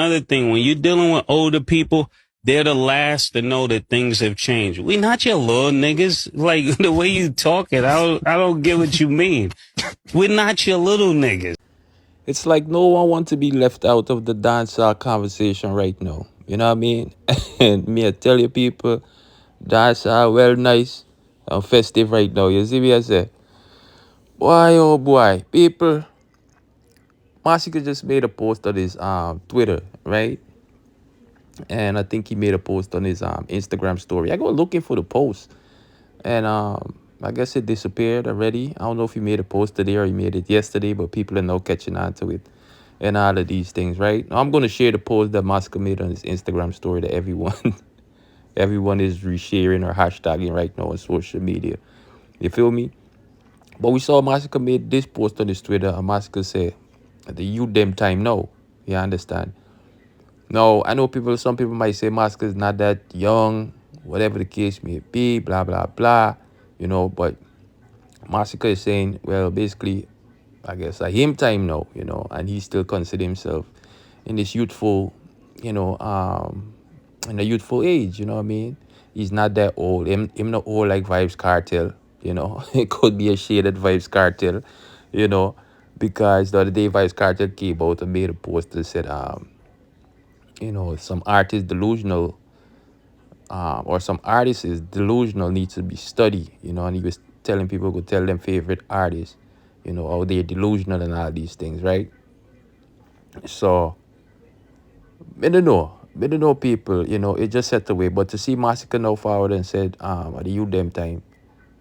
Another thing, when you're dealing with older people, they're the last to know that things have changed. We not your little niggas. Like the way you talking, I don't get what you mean. We're not your little niggas. It's like no one wants to be left out of the dancehall conversation right now. You know what I mean? And me, I tell you people, dancehall well nice and festive right now. You see me, I say, boy, oh boy, people. Masicka just made a post on his Twitter, right? And I think he made a post on his Instagram story. I go looking for the post, and I guess it disappeared already. I don't know if he made a post today or he made it yesterday, but people are now catching on to it and all of these things, right? Now, I'm gonna share the post that Masicka made on his Instagram story to everyone. Everyone is resharing or hashtagging right now on social media. You feel me? But we saw Masicka made this post on his Twitter, and Masicka said, "The youth them time now." You understand? No, I know people. Some people might say Masicka is not that young, whatever the case may be, blah blah blah. You know, but Masicka is saying, well, basically, I guess him time now. You know, and he still consider himself in this youthful, you know, in a youthful age. You know what I mean? He's not that old. Him not old like Vybz Kartel. You know, it could be a shaded Vybz Kartel. You know, because the other day Vybz Kartel came out and made a post that said, you know, some artists delusional, or some artists is delusional needs to be studied, you know, and he was telling people to tell them favorite artists, you know, how they're delusional and all these things, right? So, I don't know people, you know, it just set the way. But to see Masicka now forward and said, at the youth them time,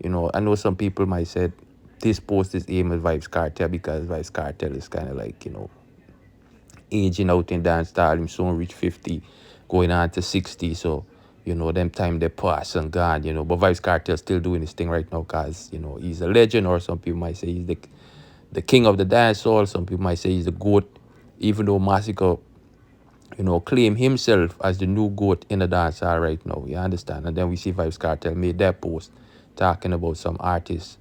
you know, I know some people might said this post is aimed at Vybz Kartel because Vybz Kartel is kind of like, you know, aging out in dance style. Him soon reach 50, going on to 60. So, you know, them time they pass and gone, you know. But Vybz Kartel still doing his thing right now because, you know, he's a legend, or some people might say he's the king of the dance hall. Some people might say he's the GOAT, even though Masicka, you know, claim himself as the new GOAT in the dance hall right now. You understand? And then we see Vybz Kartel made that post talking about some artists,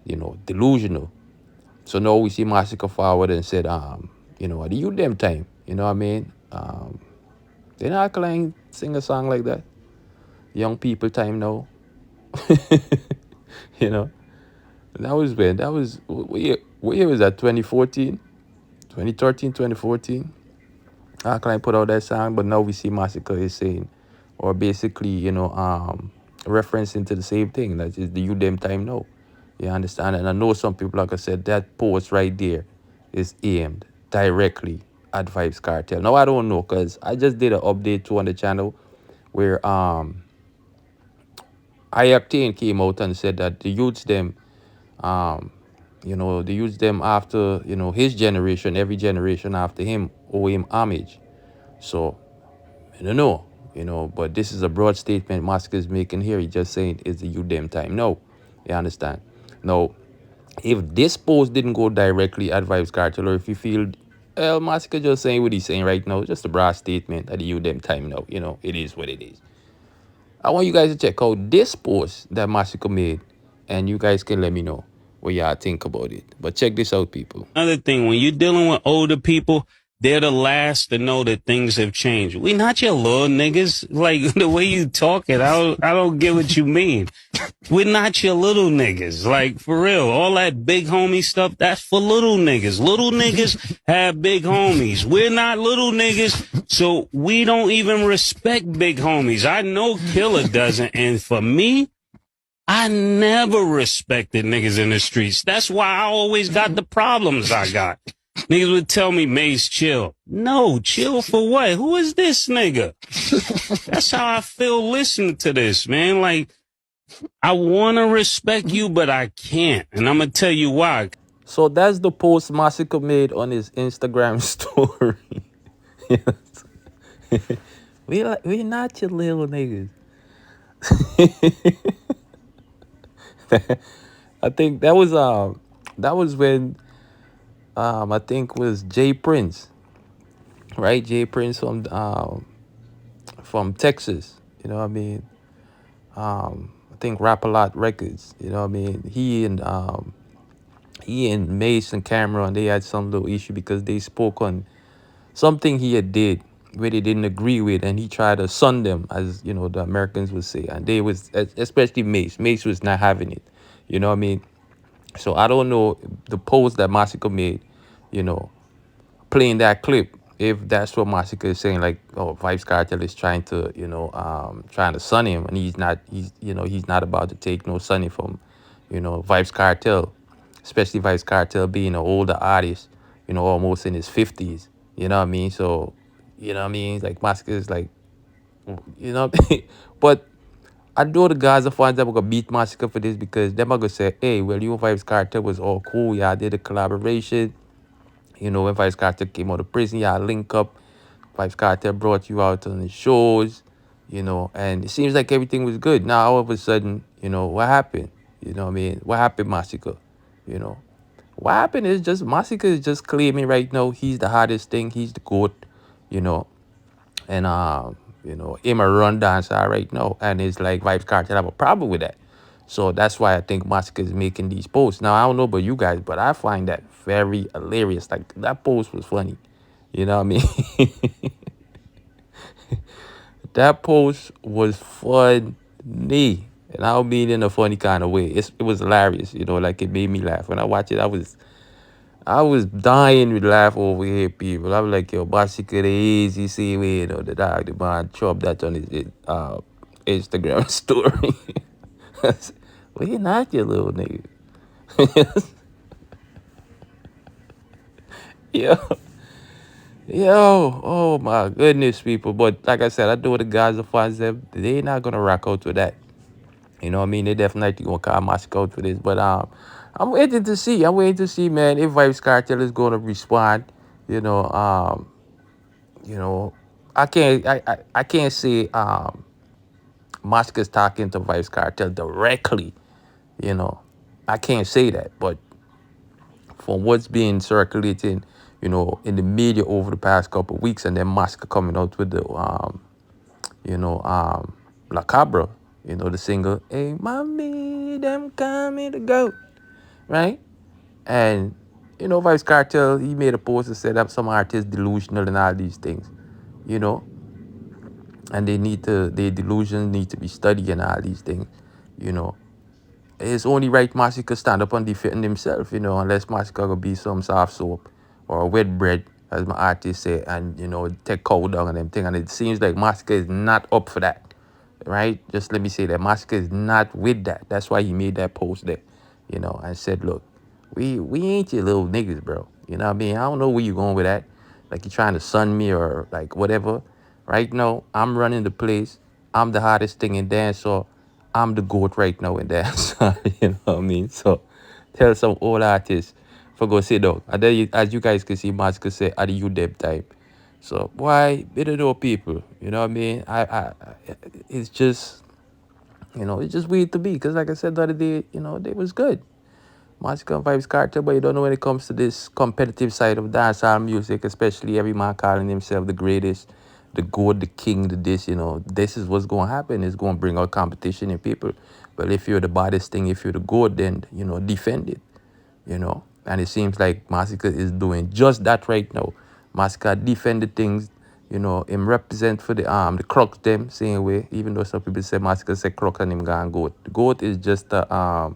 you know, delusional. So now we see Masicka forward and said, you know, at the youth them time, you know what I mean? They not gonna sing a song like that. Young people time now. You know. That was when what year was that? 2014? 2013, 2014. How can I put out that song? But now we see Masicka is saying, or basically, you know, referencing to the same thing. That is the youth them time now. You understand? And I know some people, like I said, that post right there is aimed directly at Vybz Kartel. Now I don't know, because I just did an update too on the channel where I-Octane came out and said that the youths them, you know, the youths them after, you know, his generation, every generation after him owe him homage. So I don't know, you know, but this is a broad statement Masicka is making here. He's just saying it's the youth them time. No, you understand? Now, if this post didn't go directly at Vybz Kartel, or if you feel, well, Masicka just saying what he's saying right now, just a broad statement at the youth them time now, you know, it is what it is. I want you guys to check out this post that Masicka made, and you guys can let me know what y'all think about it. But check this out, people. Another thing, when you're dealing with older people, they're the last to know that things have changed. We not your little niggas. Like the way you talking, I don't get what you mean. We're not your little niggas. Like for real, all that big homie stuff, that's for little niggas. Little niggas have big homies. We're not little niggas, so we don't even respect big homies. I know Killer doesn't, and for me, I never respected niggas in the streets. That's why I always got the problems I got. Niggas would tell me, Mace, chill. No, chill for what? Who is this nigga? That's how I feel listening to this, man. Like, I want to respect you, but I can't. And I'm going to tell you why. So that's the post Masicka made on his Instagram story. we not your little niggas. I think that was when I think was Jay Prince, right? Jay Prince from Texas. You know what I mean? I think Rap A Lot Records. You know what I mean? He and Mace and Cameron, they had some little issue because they spoke on something he had did where they didn't agree with, and he tried to sun them, as you know, the Americans would say, and they was, especially Mace. Mace was not having it. You know what I mean? So I don't know the post that Masicka made, you know, playing that clip, if that's what Masicka is saying, like, oh, Vybz Kartel is trying to, you know, trying to sun him, and he's not about to take no sunny from, you know, Vybz Kartel, especially Vybz Kartel being an older artist, you know, almost in his 50s. You know what I mean? So, you know what I mean? Like Masicka is like, you know, but I know the guys are fans that were gonna beat Masicka for this, because them are gonna say, hey, well, you and Vybz Kartel was all cool. Yeah, I did a collaboration. You know, when Vybz Kartel came out of prison, y'all link up. Vybz Kartel brought you out on the shows, you know, and it seems like everything was good. Now, all of a sudden, you know, what happened? You know what I mean? What happened, Masicka? You know, what happened is just Masicka is just claiming right now he's the hottest thing, he's the GOAT, you know, and you know, him a run dancer right now, and it's like Vybz Kartel have a problem with that. So that's why I think Masicka is making these posts. Now I don't know about you guys, but I find that very hilarious. Like that post was funny. You know what I mean? That post was funny. And I don't mean in a funny kind of way. It was hilarious, you know, like it made me laugh. When I watched it, I was dying with laugh over here, people. I was like, yo, Masicka the easy see way, you know, the dog, the man, chop that on his Instagram story. Well, you're not your little nigga. Yo, yo, oh my goodness, people. But like I said, I know the guys of fans them, they not gonna rock out with that. You know what I mean? They definitely gonna call Masicka out for this. But I'm waiting to see. I'm waiting to see, man, if Vybz Kartel is gonna respond. You know, you know, I can't say Masicka's talking to Vybz Kartel directly. You know, I can't say that, but from what's being circulating, you know, in the media over the past couple of weeks, and then Masicka coming out with the you know, La Cabra, you know, the single, hey mommy, them coming to go, right? And you know, Vybz Kartel, he made a post that said that some artists delusional and all these things, you know, and their delusions need to be studied and all these things, you know. It's only right Masicka stand up and defend himself, you know, unless Masicka gonna be some soft soap or wet bread, as my artist say, and you know, take cow down and them thing. And it seems like Masicka is not up for that. Right? Just let me say that Masicka is not with that. That's why he made that post there, you know, and said, look, we ain't your little niggas, bro. You know what I mean? I don't know where you going with that. Like you're trying to sun me or like whatever. Right now, I'm running the place. I'm the hottest thing in dance, so I'm the GOAT right now in dance. You know what I mean? So tell some old artists for go sit down. And then as you guys can see, Masicka say, are you them type? So why better know people? You know what I mean? It's just, you know, it's just weird to be, because like I said the other day, you know, they was good. Masicka and Vybz Kartel, but you don't know when it comes to this competitive side of dancehall music, especially every man calling himself the greatest, the GOAT, the king, the this, you know, this is what's going to happen. It's going to bring out competition in people. But if you're the baddest thing, if you're the GOAT, then, you know, defend it, you know. And it seems like Masicka is doing just that right now. Masicka defend the things, you know, him represent for the crux them same way, even though some people say Masicka say crux and him gone GOAT. GOAT is just a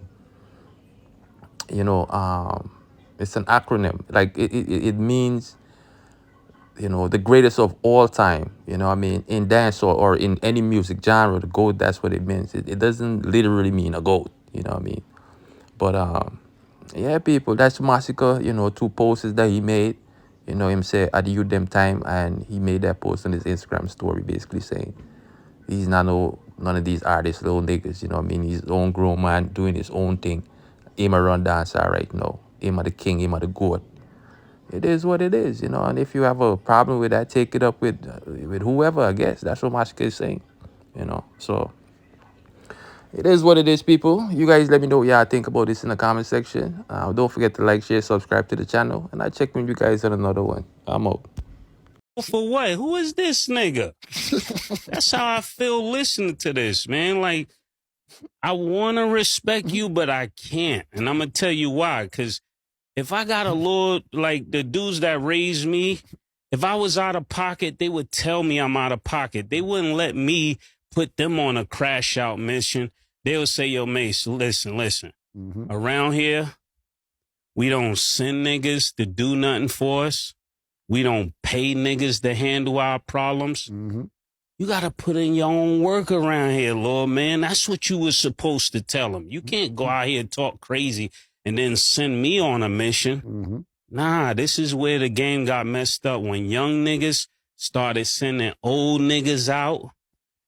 you know, it's an acronym. Like it means, you know, the greatest of all time. You know what I mean? In dance or in any music genre, the GOAT, that's what it means. It doesn't literally mean a GOAT. You know what I mean? But yeah, people, that's Masicka, you know, 2 posts that he made. You know, him say, at you them time, and he made that post on his Instagram story basically saying he's not none of these artists, little niggas, you know what I mean? He's his own grown man doing his own thing. Him a run dancer right now. Him a the king, him a the GOAT. It is what it is, you know, and if you have a problem with that, take it up with whoever, I guess. That's what Masicka is saying, you know, so it is what it is, people. You guys let me know what y'all think about this in the comment section. Don't forget to like, share, subscribe to the channel. And I'll check with you guys on another one. I'm out. For what? Who is this nigga? That's how I feel listening to this, man. Like, I want to respect you, but I can't. And I'm going to tell you why. Because if I got a little, like the dudes that raised me, If I was out of pocket, they would tell me I'm out of pocket. They wouldn't let me put them on a crash out mission. They would say, yo, Mace, listen. Around here, we don't send niggas to do nothing for us. We don't pay niggas to handle our problems. You got to put in your own work around here, Lord, man. That's what you were supposed to tell them. You can't go out here and talk crazy and then send me on a mission. Nah, this is where the game got messed up when young niggas started sending old niggas out.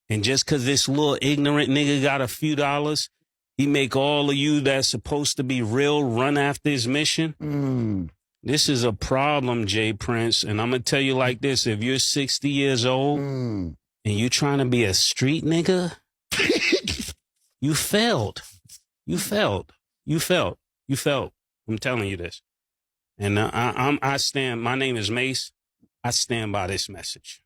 And just because this little ignorant nigga got a few dollars, he make all of you that's supposed to be real run after his mission. This is a problem, Jay Prince. And I'm going to tell you like this. If you're 60 years old and you trying to be a street nigga, you failed. You failed. I'm telling you this. And I stand, my name is Mace. I stand by this message.